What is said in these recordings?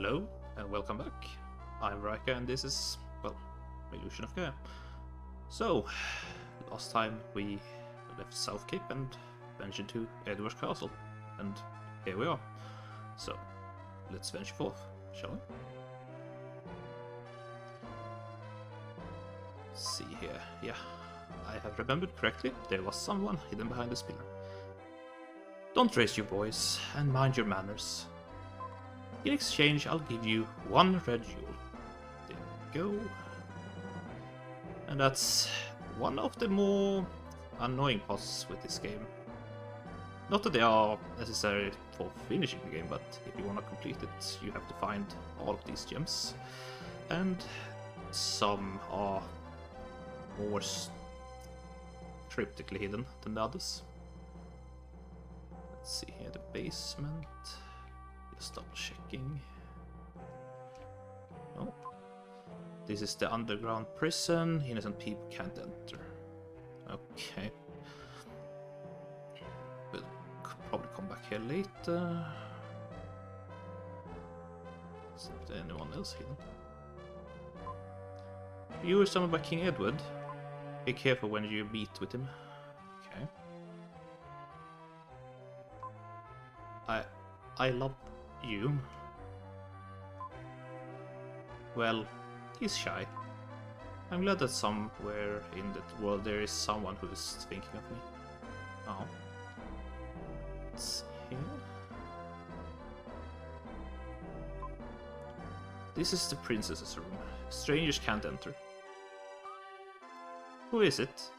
Hello and welcome back. I'm Rika and this is, well, Illusion of Gaia. So, last time we left South Cape and ventured to Edward's Castle, and here we are. So, let's venture forth, shall we? See here, yeah, I have remembered correctly, there was someone hidden behind this pillar. Don't raise your voice and mind your manners. In exchange, I'll give you one red jewel. There we go. And that's one of the more annoying parts with this game. Not that they are necessary for finishing the game, but if you want to complete it, you have to find all of these gems. And some are more cryptically hidden than the others. Let's see here, the basement. Just double checking. Oh. This is the underground prison. Innocent people can't enter. Okay. We'll probably come back here later. Is there anyone else hidden? You were summoned by King Edward. Be careful when you meet with him. Okay. I love you. Well, he's shy. I'm glad that somewhere in the world there is someone who is thinking of me. Oh. Let's see here. This is the princess's room. Strangers can't enter. Who is it?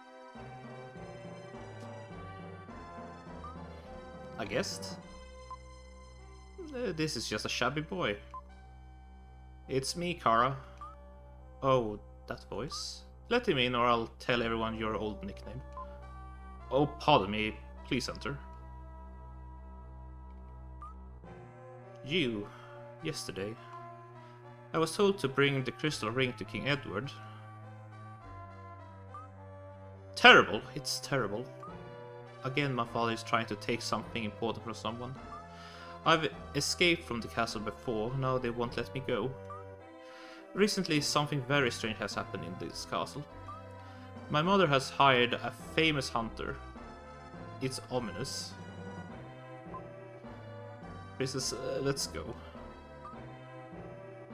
A guest? This is just a shabby boy. It's me, Kara. Oh, that voice. Let him in or I'll tell everyone your old nickname. Oh, pardon me. Please enter. You, yesterday. I was told to bring the crystal ring to King Edward. Terrible. It's terrible. Again, my father is trying to take something important from someone. I've escaped from the castle before, now they won't let me go. Recently, something very strange has happened in this castle. My mother has hired a famous hunter. It's ominous. Princess, let's go.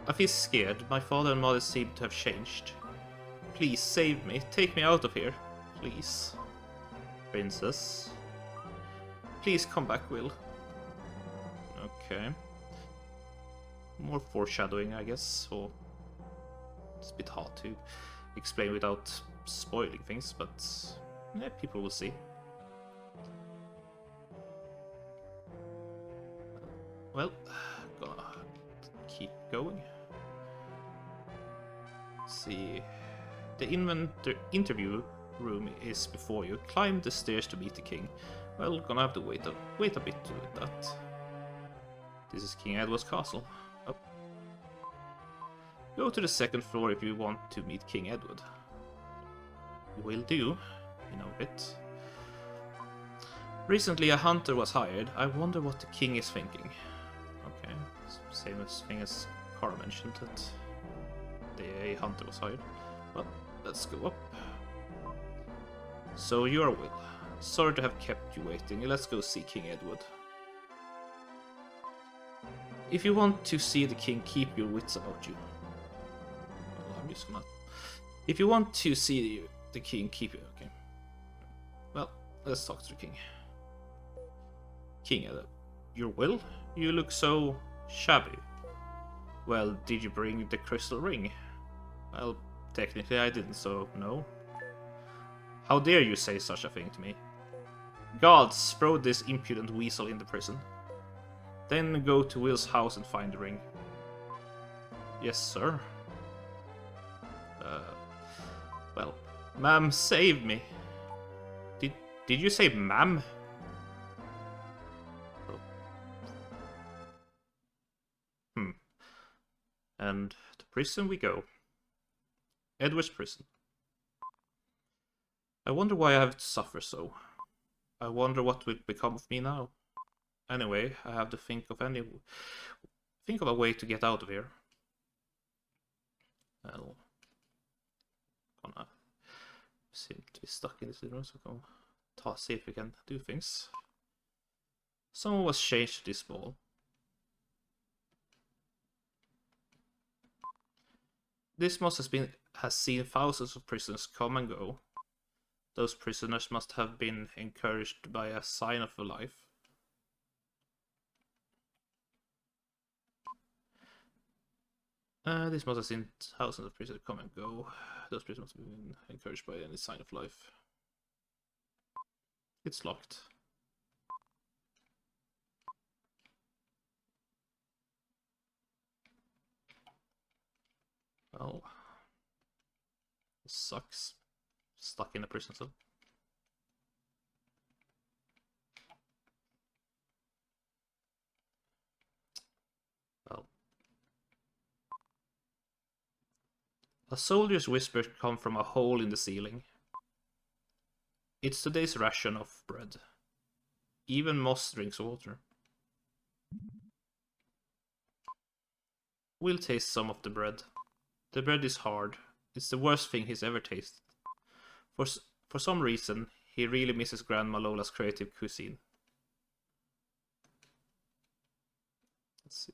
I feel scared. My father and mother seem to have changed. Please save me. Take me out of here. Please. Princess. Please come back, Will. Okay. More foreshadowing, I guess, or it's a bit hard to explain without spoiling things, but yeah, people will see. Well, gonna keep going. Let's see. The interview room is before you. Climb the stairs to meet the king. Well, gonna have to wait a bit to do that. This is King Edward's castle. Up. Go to the second floor if you want to meet King Edward. Will do, in a bit. Recently a hunter was hired. I wonder what the king is thinking. Okay, same thing as Kara mentioned, that the hunter was hired. Well, let's go up. So you are Will. Sorry to have kept you waiting. Let's go see King Edward. If you want to see the king, keep your wits about you. Well, I'm just gonna... If you want to see the king, keep it... Okay. Well, let's talk to the king. King, your Will? You look so shabby. Well, did you bring the crystal ring? Well, technically I didn't, so no. How dare you say such a thing to me? Guards, throw this impudent weasel in the prison. Then go to Will's house and find the ring. Yes, sir. Well, ma'am, save me. Did you say ma'am? Oh. And to prison we go. Edward's prison. I wonder why I have to suffer so. I wonder what will become of me now. Anyway, I have to think think of a way to get out of here. Well, gonna seem to be stuck in this room, so I'm gonna see if we can do things. Someone was changed to this ball. This must has seen thousands of prisoners come and go. Those prisoners must have been encouraged by a sign of a life. This must have seen thousands of prisoners come and go. Those prisoners must have been encouraged by any sign of life. It's locked. Well, this sucks. Stuck in a prison cell. Well. A soldier's whisper comes from a hole in the ceiling. It's today's ration of bread. Even Moss drinks water. We'll taste some of the bread. The bread is hard. It's the worst thing he's ever tasted. For some reason, he really misses Grandma Lola's creative cuisine. Let's see.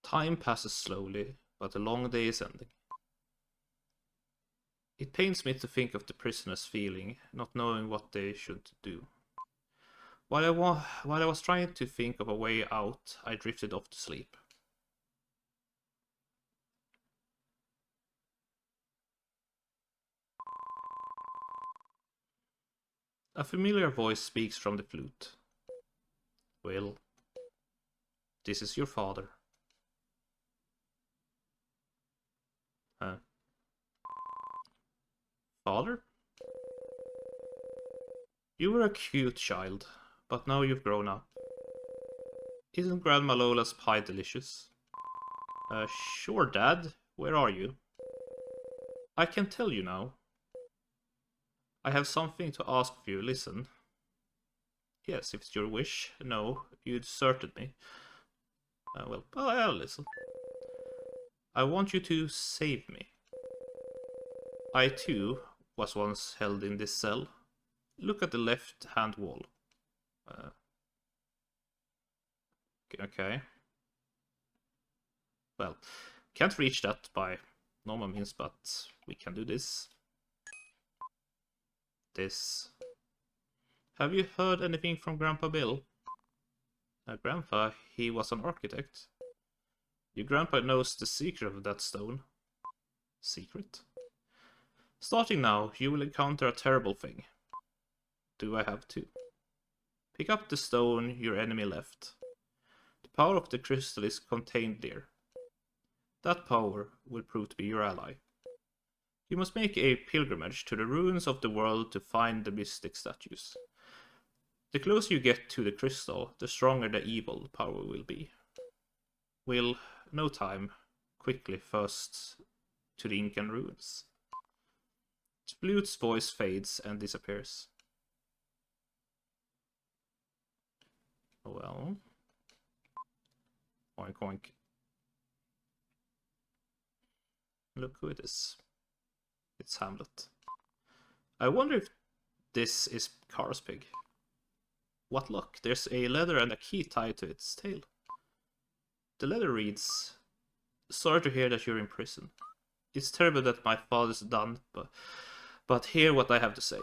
Time passes slowly, but the long day is ending. It pains me to think of the prisoners feeling, not knowing what they should do. While I was trying to think of a way out, I drifted off to sleep. A familiar voice speaks from the flute. Will, this is your father. Father? You were a cute child, but now you've grown up. Isn't Grandma Lola's pie delicious? Sure, Dad. Where are you? I can tell you now. I have something to ask of you. Listen. Yes, if it's your wish. No, you deserted me. Well, I'll listen. I want you to save me. I too was once held in this cell. Look at the left-hand wall. Okay. Well, can't reach that by normal means, but we can do this. This. Have you heard anything from Grandpa Bill? Grandpa, he was an architect. Your grandpa knows the secret of that stone. Secret? Starting now, you will encounter a terrible thing. Do I have to? Pick up the stone your enemy left. The power of the crystal is contained there. That power will prove to be your ally. You must make a pilgrimage to the ruins of the world to find the mystic statues. The closer you get to the crystal, the stronger the evil power will be. Will, no time, quickly first to the Incan ruins. Flute's voice fades and disappears. Well. Oink oink. Look who it is. It's Hamlet. I wonder if this is Cara's pig. What luck, there's a letter and a key tied to its tail. The letter reads, sorry to hear that you're in prison. It's terrible that my father's done, but hear what I have to say.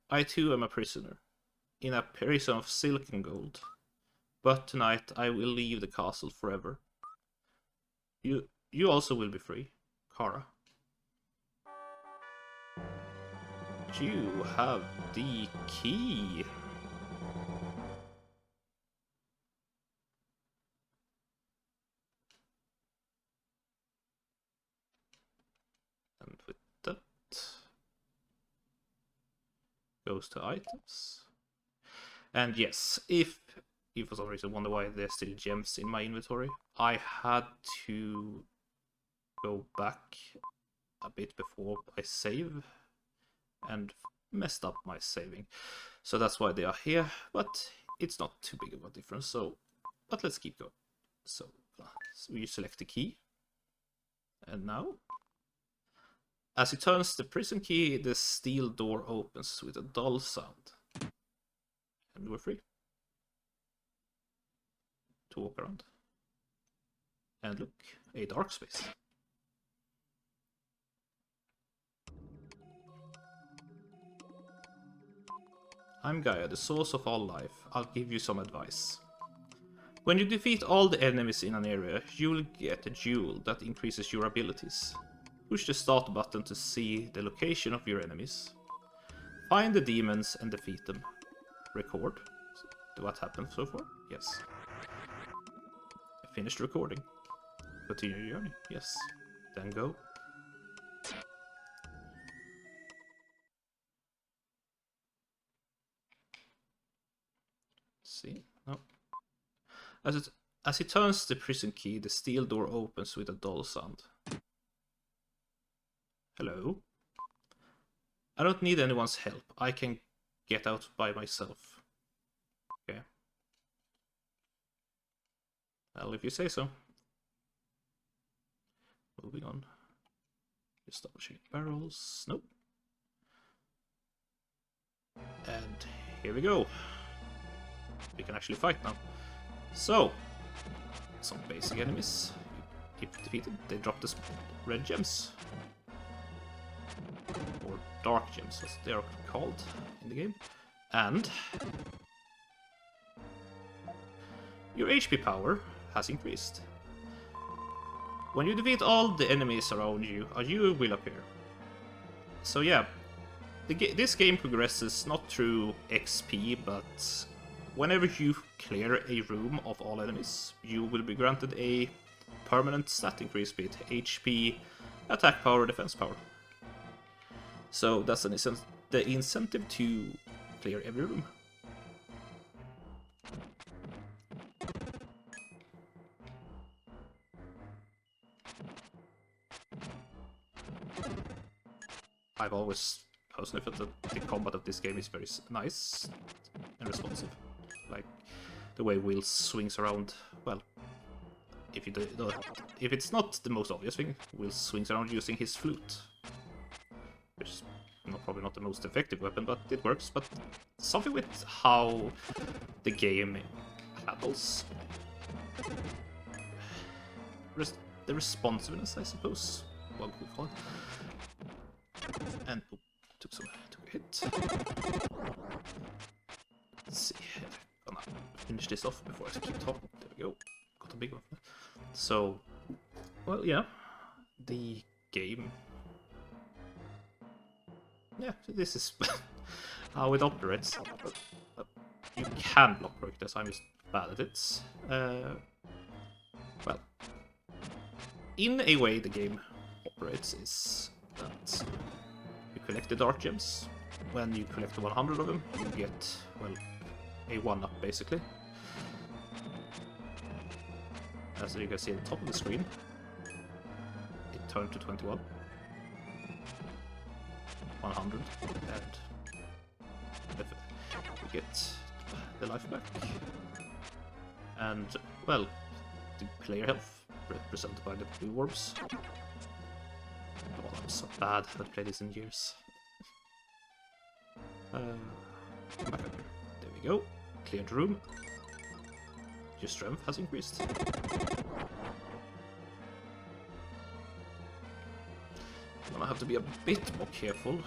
I too am a prisoner, in a prison of silk and gold. But tonight I will leave the castle forever. You also will be free, Cara. You have the key. And with that, goes to items. And yes, if you for some reason wonder why there's still gems in my inventory, I had to go back a bit before I save and messed up my saving. So that's why they are here, but it's not too big of a difference. So, but let's keep going. So we select the key, and now, as he turns the prison key, the steel door opens with a dull sound, and we're free to walk around. And look, a dark space. I'm Gaia, the source of all life. I'll give you some advice. When you defeat all the enemies in an area, you'll get a jewel that increases your abilities. Push the start button to see the location of your enemies. Find the demons and defeat them. Record. What happened so far? Yes. Finished recording. Continue your journey. Yes. Then go. See? No. As he turns the prison key, the steel door opens with a dull sound. Hello? I don't need anyone's help. I can get out by myself. Okay. Well, if you say so. Moving on. Establishing barrels. Nope. And here we go. We can actually fight now. So, some basic enemies. If defeated, they drop the red gems. Or dark gems, as they are called in the game. And your HP power has increased. When you defeat all the enemies around you, a jewel will appear. So yeah, this game progresses not through XP, but whenever you clear a room of all enemies, you will be granted a permanent stat increase, be it HP, attack power, defense power. So that's the incentive to clear every room. I've always personally felt that the combat of this game is very nice and responsive. Like the way Will swings around. Well, if it's not the most obvious thing, Will swings around using his flute, which is probably not the most effective weapon, but it works. But something with how the game handles the responsiveness, I suppose, what we call it. And took a hit. Let's see. I'm gonna finish this off before I keep talking. There we go. Got a big one. So, well, yeah, the game. Yeah, this is how it operates. You can block projectiles. I'm just bad at it. Well, in a way, the game operates is that you collect the dark gems. When you collect 100 of them, you get, well, a 1-up basically. As you can see at the top of the screen, it turned to 21. 100, and you get the life back. And, well, the player health, represented by the blue orbs. Oh, I'm so bad. I haven't played this in years. Back up here. There we go. Cleared room. Your strength has increased. I'm gonna have to be a bit more careful,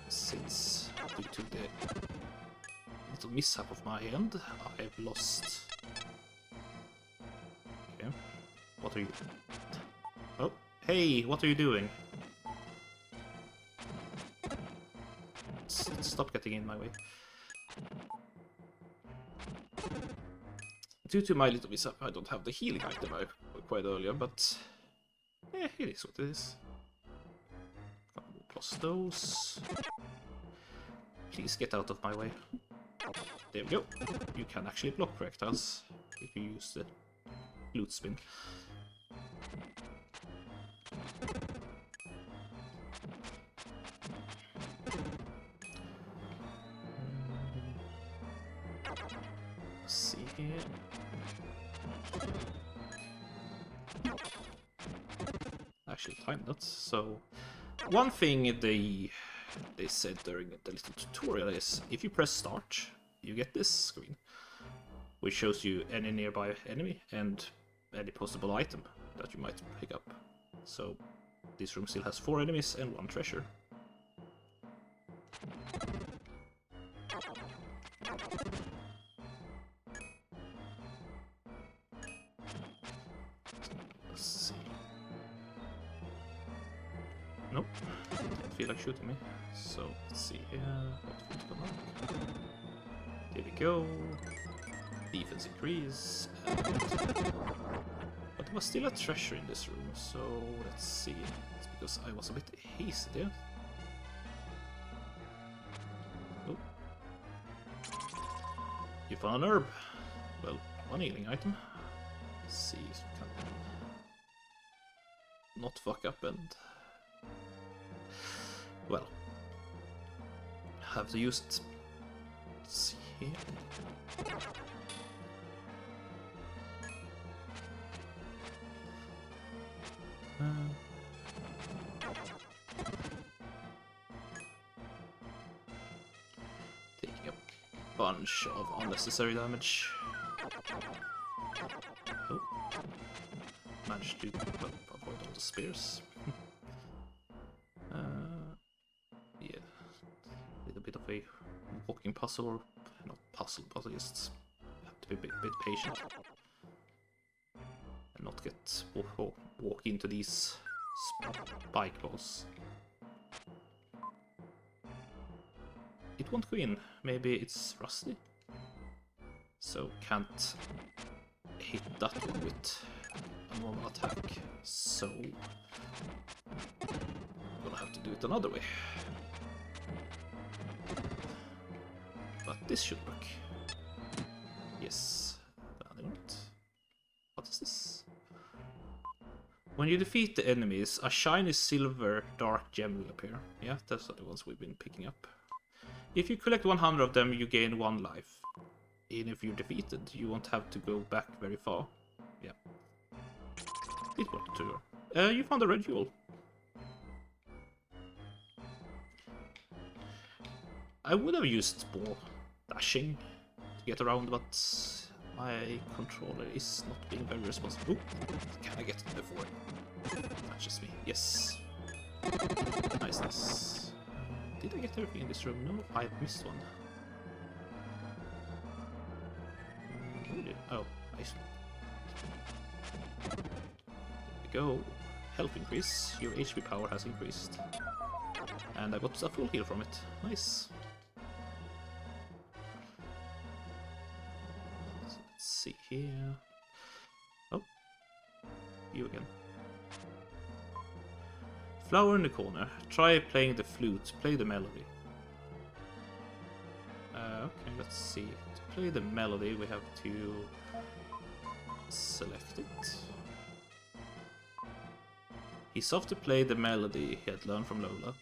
since due to the little mishap of my end, I've lost. Okay. What are you? Oh, hey! What are you doing? Stop getting in my way. Due to my little mishap, I don't have the healing item I acquired earlier, but it is what it is. Plus those. Please get out of my way. There we go. You can actually block projectiles if you use the loot spin. here. Actually timed that. So one thing they said during the little tutorial is if you press start, you get this screen, which shows you any nearby enemy and any possible item that you might pick up. So this room still has 4 enemies and 1 treasure. Let's see. Nope, don't feel like shooting me. So let's see here. What to come up? There we go. Defense increase. But there was still a treasure in this room, so let's see. It's because I was a bit hasty there. Oh. You found an herb. Well, one healing item. Let's see if we can not fuck up and... Well, have to use it. Let's see here. Taking a bunch of unnecessary damage. Oh. Managed to avoid all the spears. Yeah, a little bit of a walking puzzle, or not puzzle, but just have to be a bit patient and not get walk into these spike balls. It won't go in. Maybe it's rusty, so can't hit that one with a normal attack. So gonna have to do it another way. But this should work. Yes. What is this? When you defeat the enemies, a shiny silver dark gem will appear. Yeah, that's the ones we've been picking up. If you collect 100 of them, you gain 1 life. And if you're defeated, you won't have to go back very far. Yeah. It worked too. You found a red jewel. I would have used more dashing to get around, but my controller is not being very responsible. Ooh, can I get it before it touches me? Yes. Nice, nice. Did I get everything in this room? No, I missed one. Oh, nice. There we go. Health increase. Your HP power has increased. And I got a full heal from it. Nice. Let's see here. Oh, you again. Flower in the corner. Try playing the flute. Play the melody. Okay, let's see. To play the melody, we have to select it. He's off to play the melody he had learned from Lola.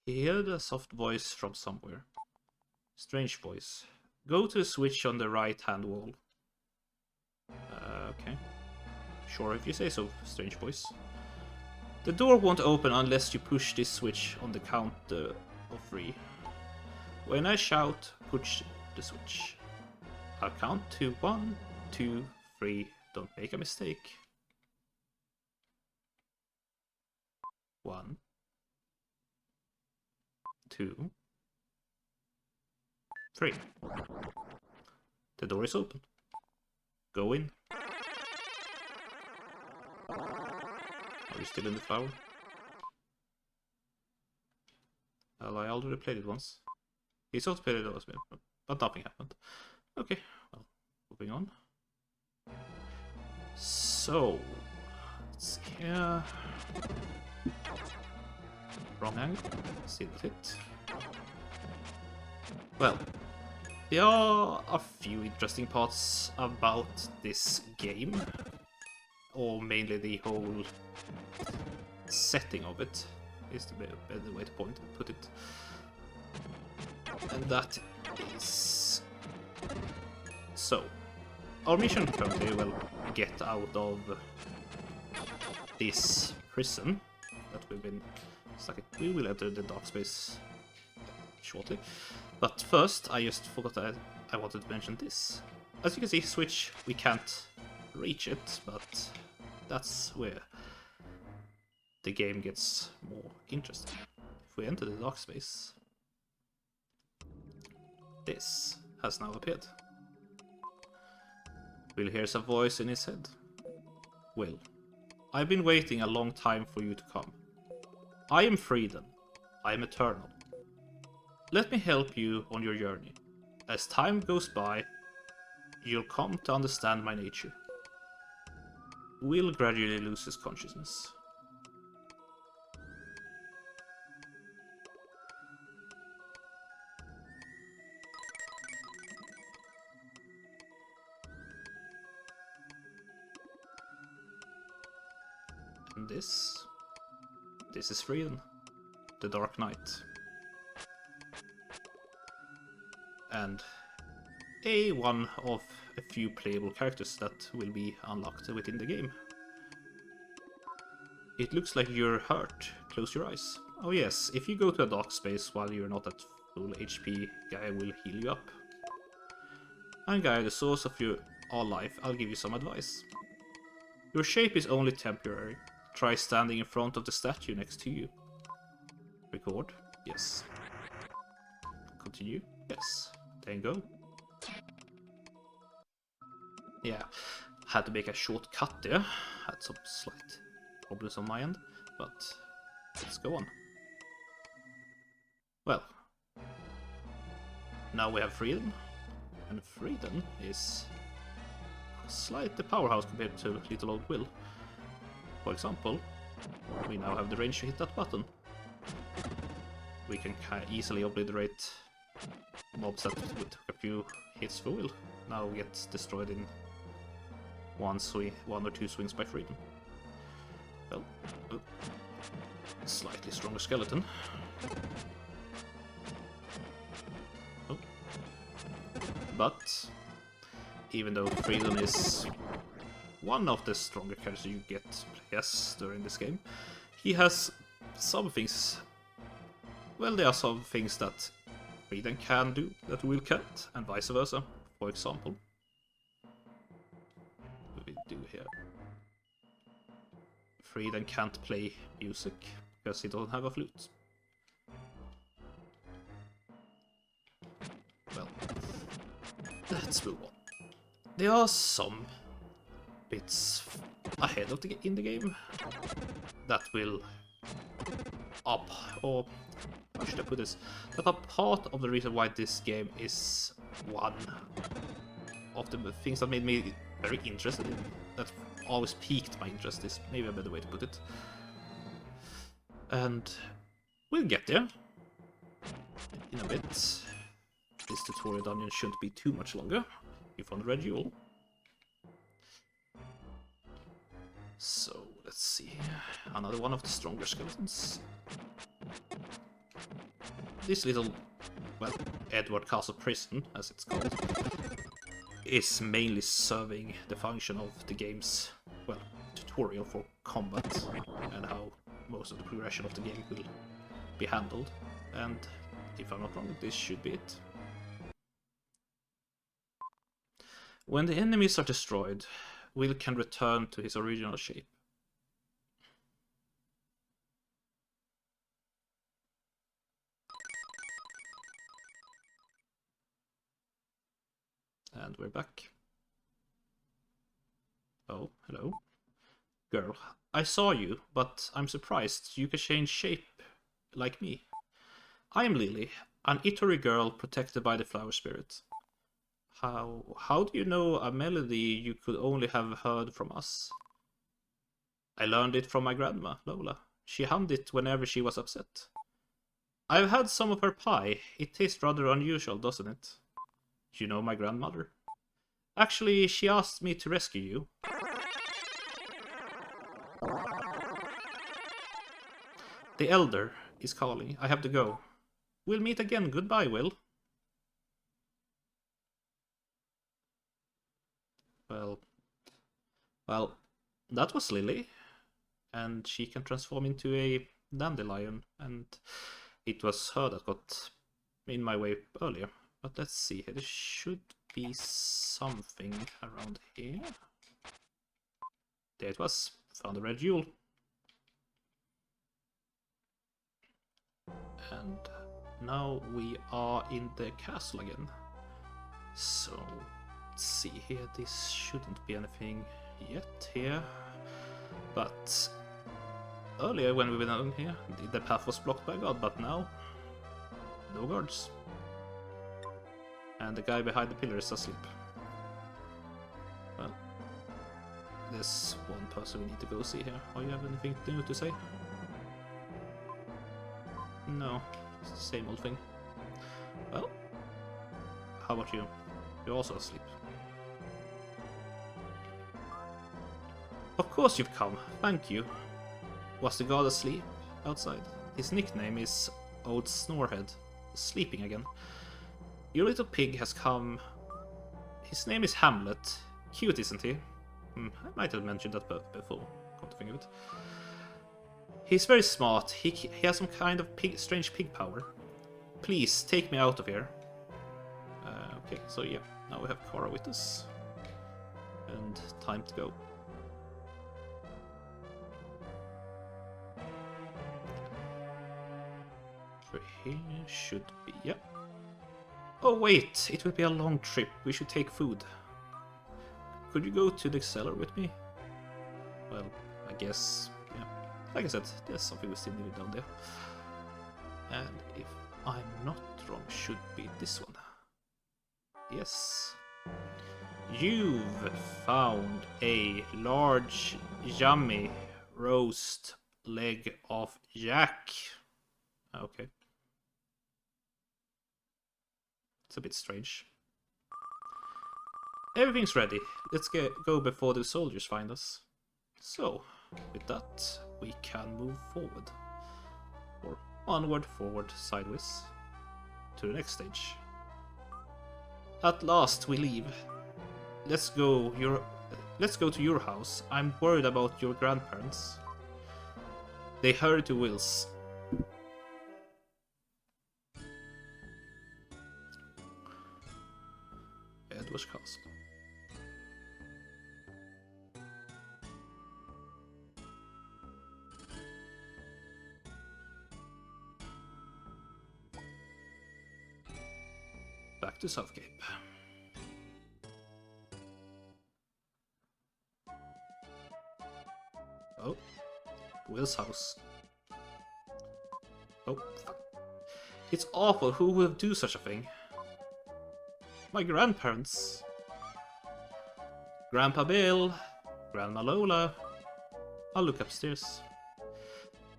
He heard a soft voice from somewhere. Strange voice. Go to the switch on the right-hand wall. Okay. Sure, if you say so, strange voice. The door won't open unless you push this switch on the count of 3. When I shout, push the switch. I'll count to 1, 2, 3. Don't make a mistake. 1, 2, 3. The door is open. Go in. Are you still in the flower? Well, I already played it once. He sort of played it as well, but nothing happened. Okay, well, moving on. So, let's see here. Wrong angle. Still hit. Well, there are a few interesting parts about this game, or mainly the whole setting of it, is the better way to put it. And that is... So, our mission currently will get out of this prison that we've been stuck in. We will enter the dark space shortly. But first, I just forgot that I wanted to mention this. As you can see, Switch, we can't reach it, but that's where the game gets more interesting. If we enter the dark space, this has now appeared. Will hears a voice in his head. Will, I've been waiting a long time for you to come. I am Freedom. I am eternal. Let me help you on your journey. As time goes by, you'll come to understand my nature. Will gradually lose his consciousness. And this is Freedom, the Dark Knight. And one of a few playable characters that will be unlocked within the game. It looks like you're hurt. Close your eyes. Oh yes, if you go to a dark space while you're not at full HP, Gaia will heal you up. I'm Gaia, the source of all life. I'll give you some advice. Your shape is only temporary. Try standing in front of the statue next to you. Record. Yes. Continue. Yes. Then go. Yeah, had to make a short cut there. Had some slight problems on my end, but let's go on. Well, now we have Freedom, and Freedom is slightly the powerhouse compared to little old Will. For example, we now have the range to hit that button. We can easily obliterate mobs that took a few hits for Will. Now get destroyed in one or two swings by Freedom. Well, slightly stronger skeleton. Oh. But even though Freedom is one of the stronger characters you get to play as during this game, he has some things. Well, there are some things that Freedom can do that Will can't, and vice versa. For example, what do we do here? Freedom can't play music because he doesn't have a flute. Well, let's move on. There are some bits ahead of in the game that will up, or how should I put this? That are part of the reason why this game is one of the things that made me very interested in, that always piqued my interest, is maybe a better way to put it. And we'll get there in a bit. This tutorial dungeon shouldn't be too much longer. You found the red jewel. So, let's see. Another one of the stronger skeletons. This little, well, Edward Castle Prison, as it's called, is mainly serving the function of the game's, well, tutorial for combat and how most of the progression of the game will be handled. And if I'm not wrong, this should be it. When the enemies are destroyed, Will can return to his original shape. And we're back. Oh, hello. Girl, I saw you, but I'm surprised you can change shape like me. I am Lily, an Itori girl protected by the flower spirit. How do you know a melody you could only have heard from us? I learned it from my grandma, Lola. She hummed it whenever she was upset. I've had some of her pie. It tastes rather unusual, doesn't it? You know my grandmother? Actually, she asked me to rescue you. The Elder is calling. I have to go. We'll meet again. Goodbye, Will. Well, that was Lily. And she can transform into a dandelion. And it was her that got in my way earlier. But let's see here. There should be something around here. There it was. Found a red jewel. And now we are in the castle again. So, let's see here. This shouldn't be anything yet here. But earlier when we went down here, the path was blocked by God, but now, no guards. And the guy behind the pillar is asleep. Well, there's one person we need to go see here. Oh, you have anything new to say? No, it's the same old thing. Well, how about you? You're also asleep. Of course you've come, thank you. Was the god asleep outside? His nickname is Old Snorehead, sleeping again. Your little pig has come. His name is Hamlet. Cute, isn't he? I might have mentioned that before, come to think of it. He's very smart. He has some kind of strange pig power. Please, take me out of here. Okay, so yeah, now we have Kara with us. And time to go. Here should be, yeah. Oh wait, it will be a long trip. We should take food. Could you go to the cellar with me? Well, I guess, yeah. Like I said, there's something we still need down there. And if I'm not wrong, should be this one. Yes. You've found a large, yummy roast leg of yak. Okay. It's a bit strange. Everything's ready. Let's go before the soldiers find us. So, with that, we can move forward. Or onward, forward, sideways. To the next stage. At last, we leave. Let's go to your house. I'm worried about your grandparents. They hurry to Will's. Edward's castle. Back to Southgate. Oh, Will's house. Oh, fuck. It's awful. Who would do such a thing? My grandparents. Grandpa Bill. Grandma Lola. I'll look upstairs.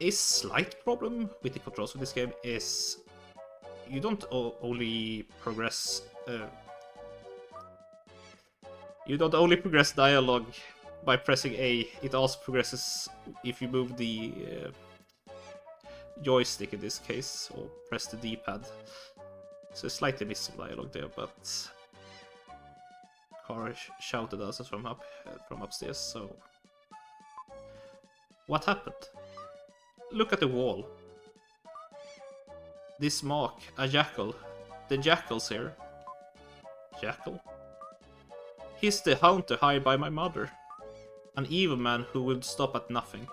A slight problem with the controls for this game is you don't only progress. You don't only progress dialogue by pressing A. It also progresses if you move the joystick in this case, or press the D-pad. So slightly missed some dialogue there, but Kara shouted at us from upstairs. So what happened? Look at the wall. This mark, a jackal. The jackal's here. Jackal? He's the hunter hired by my mother. An evil man who will stop at nothing.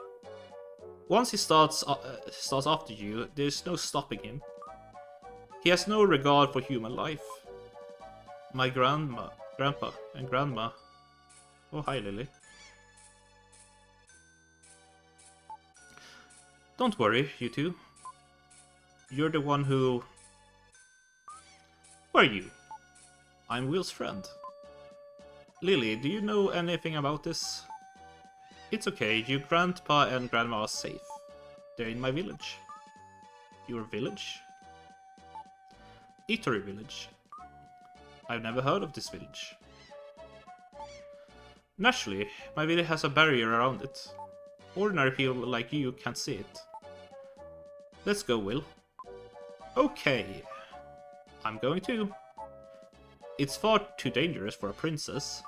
Once he starts after you, there's no stopping him. He has no regard for human life. My grandpa, and grandma. Oh, hi, Lily. Don't worry, you two. You're the one who... Who are you? I'm Will's friend. Lily, do you know anything about this? It's okay, your grandpa and grandma are safe. They're in my village. Your village? Eatery village. I've never heard of this village. Naturally, my village has a barrier around it. Ordinary people like you can't see it. Let's go, Will. Okay. I'm going to. It's far too dangerous for a princess.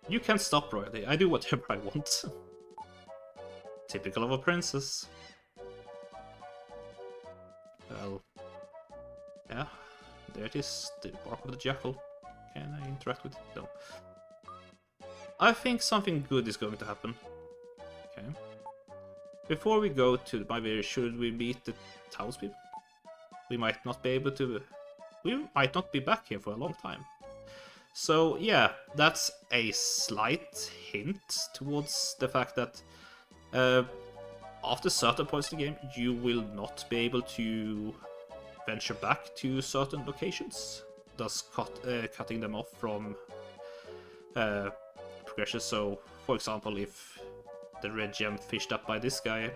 You can't stop royalty. I do whatever I want. Typical of a princess. Well, yeah, there it is, the bark of the jackal. Can I interact with it? No. I think something good is going to happen. Okay. Before we go to my village, should we meet the townspeople? We might not be able to... We might not be back here for a long time. So yeah, that's a slight hint towards the fact that after certain points in the game, you will not be able to venture back to certain locations, thus cutting them off from progression. So, for example, if the red gem fished up by this guy,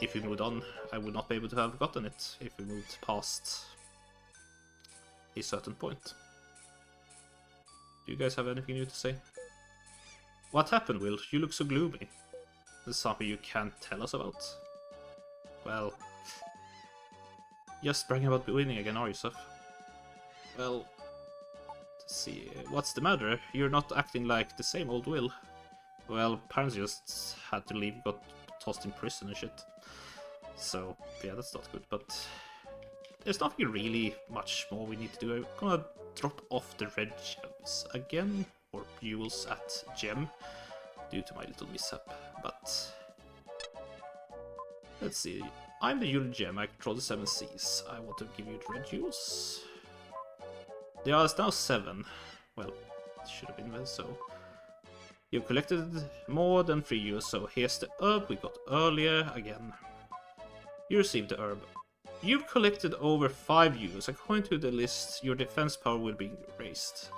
if we moved on, I would not be able to have gotten it if we moved past a certain point. Do you guys have anything new to say? What happened, Will? You look so gloomy. There's something you can't tell us about? Well, just bragging about winning again, are you, Seth? Well, let's see. What's the matter? You're not acting like the same old Will. Well, parents just had to leave, got tossed in prison and shit. So, yeah, that's not good, but there's nothing really much more we need to do. I'm gonna drop off the red gems again, or jewels at gem, due to my little mishap, but let's see. I'm the Yule gem, I control the 7 seas. I want to give you the red jewels. There are now 7. Well, it should have been there, so... You've collected more than 3 jewels, so here's the herb we got earlier again. You received the herb. You've collected over 5 jewels. According to the list, your defense power will be raised.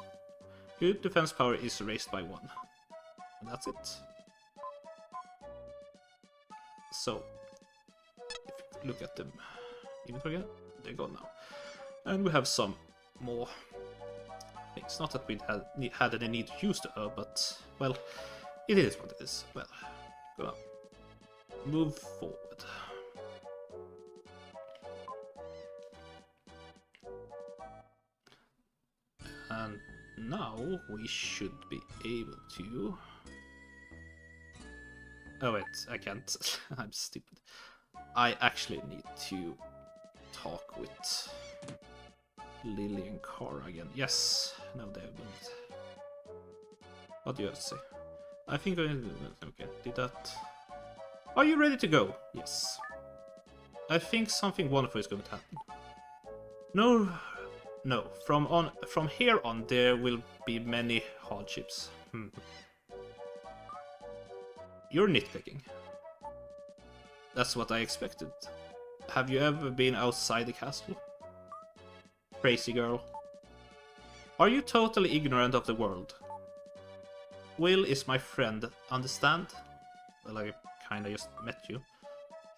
Your defense power is raised by 1. And that's it. So, if you look at them, inventory again, they're gone now. And we have some more things. Not that we had any need to use the herb, but, well, it is what it is. Well, gonna move forward. And now we should be able to... Oh wait, I can't. I'm stupid. I actually need to talk with Lily and Cara again. Yes, now they have moved. What do you have to say? I think I... Okay, did that. Are you ready to go? Yes. I think something wonderful is going to happen. No, from here on there will be many hardships. You're nitpicking. That's what I expected. Have you ever been outside the castle? Crazy girl. Are you totally ignorant of the world? Will is my friend, understand? Well, I kinda just met you.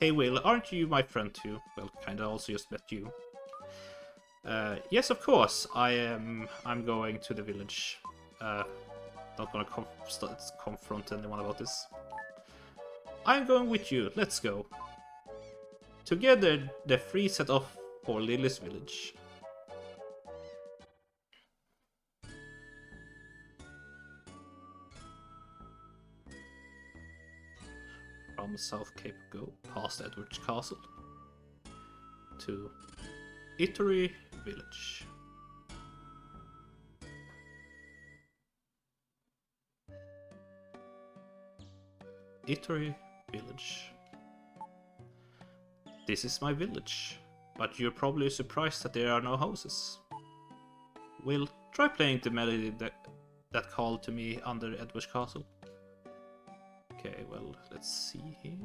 Hey Will, aren't you my friend too? Well, kinda also just met you. Yes, of course. I'm going to the village. Not gonna confront anyone about this. I'm going with you. Let's go. Together, the 3 set off for Lily's village. From South Cape go past Edward's Castle to Eatery Village. Eatery Village. This is my village, but you're probably surprised that there are no houses. Will, try playing the melody that called to me under Edward's Castle. Okay, well, let's see here.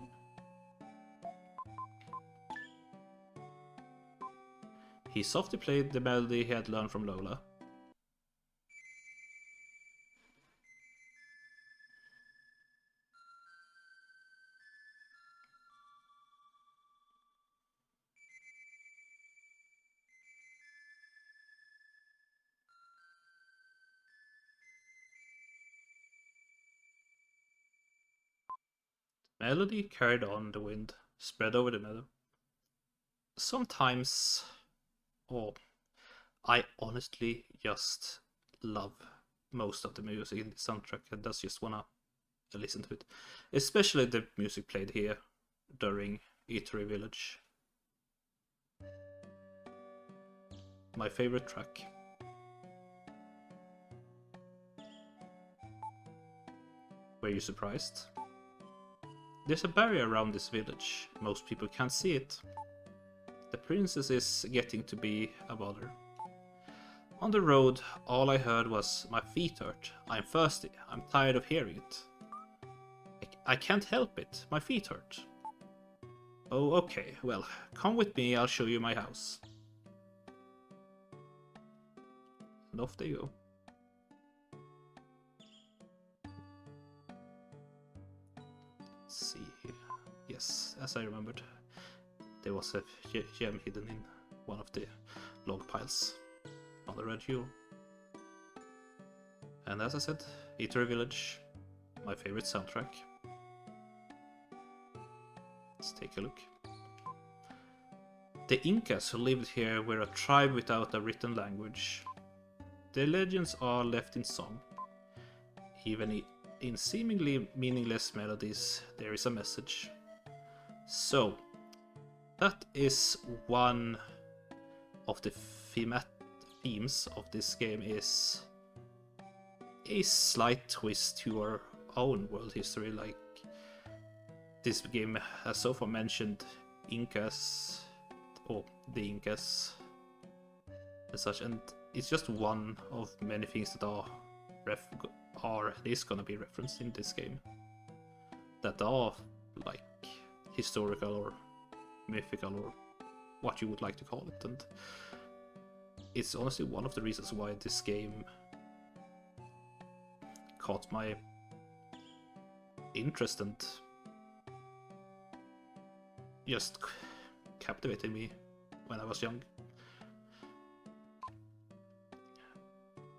He softly played the melody he had learned from Lola. Melody carried on the wind, spread over the meadow. Sometimes, oh, I honestly just love most of the music in the soundtrack. I just wanna listen to it, especially the music played here during Eatery Village. My favorite track. Were you surprised? There's a barrier around this village. Most people can't see it. The princess is getting to be a bother. On the road, all I heard was, "My feet hurt. I'm thirsty. I'm tired of hearing it. I can't help it. My feet hurt." "Oh, okay. Well, come with me. I'll show you my house." And off they go. Let's see here. Yes, as I remembered, there was a gem hidden in one of the log piles on the red hill. And as I said, Eatery Village, my favorite soundtrack. Let's take a look. The Incas who lived here were a tribe without a written language. Their legends are left in song. Even in seemingly meaningless melodies, there is a message. So, that is one of the themes of this game, is a slight twist to our own world history. Like, this game has so far mentioned Incas, or the Incas and such, and it's just one of many things that are at least gonna be referenced in this game, that are like historical or mythical or what you would like to call it. And it's honestly one of the reasons why this game caught my interest and just captivated me when I was young.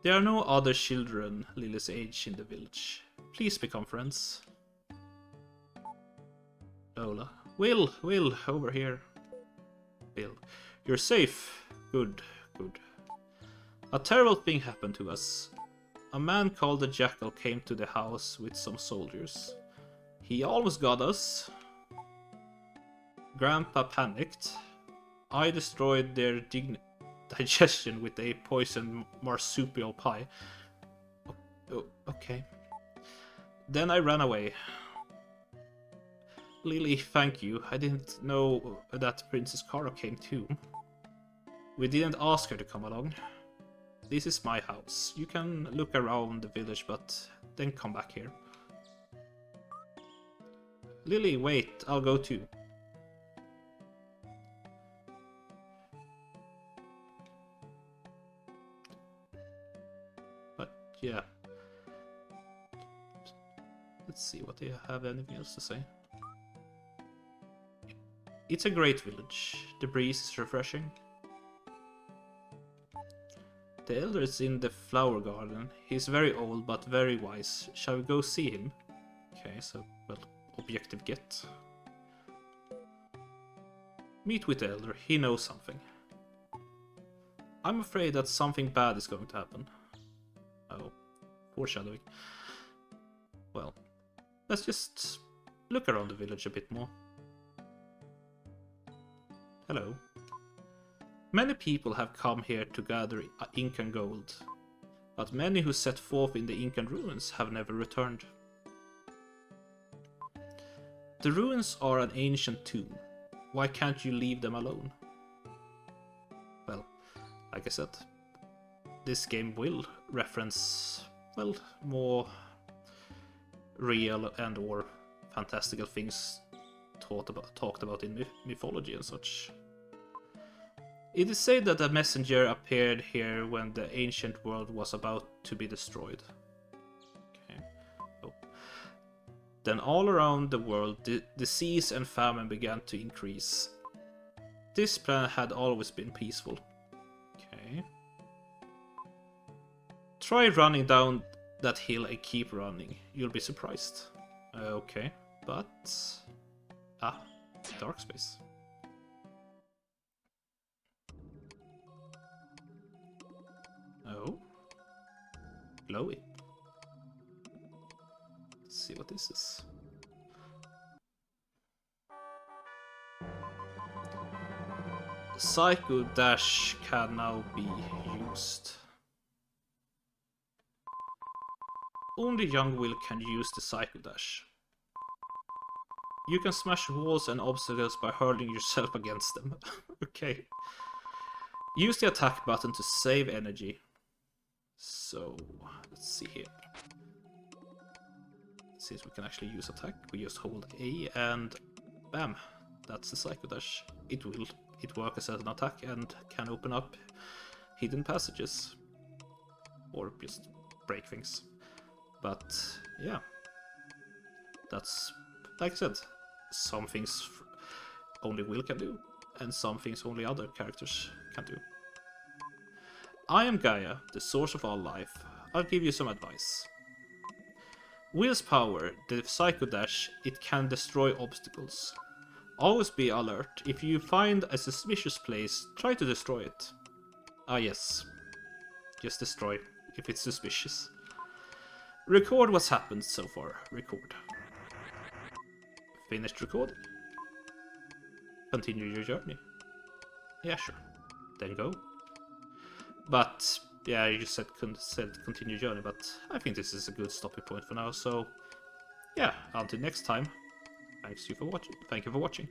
There are no other children Lily's age in the village. Please become friends. Lola. Will, over here. Bill. You're safe. Good. A terrible thing happened to us. A man called the Jackal came to the house with some soldiers. He almost got us. Grandpa panicked. I destroyed their digestion with a poisoned marsupial pie. Okay. Then I ran away. Lily, thank you. I didn't know that Princess Cara came too. We didn't ask her to come along. This is my house. You can look around the village, but then come back here. Lily, wait. I'll go too. Yeah. Let's see what they have anything else to say. It's a great village. The breeze is refreshing. The elder is in the flower garden. He's very old but very wise. Shall we go see him? Okay, so, well, objective get. Meet with the elder. He knows something. I'm afraid that something bad is going to happen. Oh, foreshadowing. Well, let's just look around the village a bit more. Hello. Many people have come here to gather Incan gold, but many who set forth in the Incan ruins have never returned. The ruins are an ancient tomb. Why can't you leave them alone? Well, like I said, this game will reference, well, more real and or fantastical things talked about in mythology and such. It is said that a messenger appeared here when the ancient world was about to be destroyed. Okay. Oh. Then all around the world, disease and famine began to increase. This planet had always been peaceful. Okay. Try running down that hill and keep running. You'll be surprised. Okay. but... Ah, dark space. Oh. Glowy. Let's see what this is. Psycho Dash can now be used. Only Young Will can use the Psycho Dash. You can smash walls and obstacles by hurling yourself against them. Okay. Use the attack button to save energy. So, let's see here. Since we can actually use attack, we just hold A and bam. That's the Psycho Dash. It works as an attack and can open up hidden passages. Or just break things. But, yeah. That's, like I said, some things only Will can do, and some things only other characters can do. I am Gaia, the source of all life. I'll give you some advice. Will's power, the Psycho Dash, it can destroy obstacles. Always be alert. If you find a suspicious place, try to destroy it. Ah yes, just destroy if it's suspicious. Record what's happened so far. Record. Finished recording. Continue your journey. Yeah, sure. Then go. But, yeah, you just said continue journey, but I think this is a good stopping point for now, so... Yeah, until next time. Thank you for watching.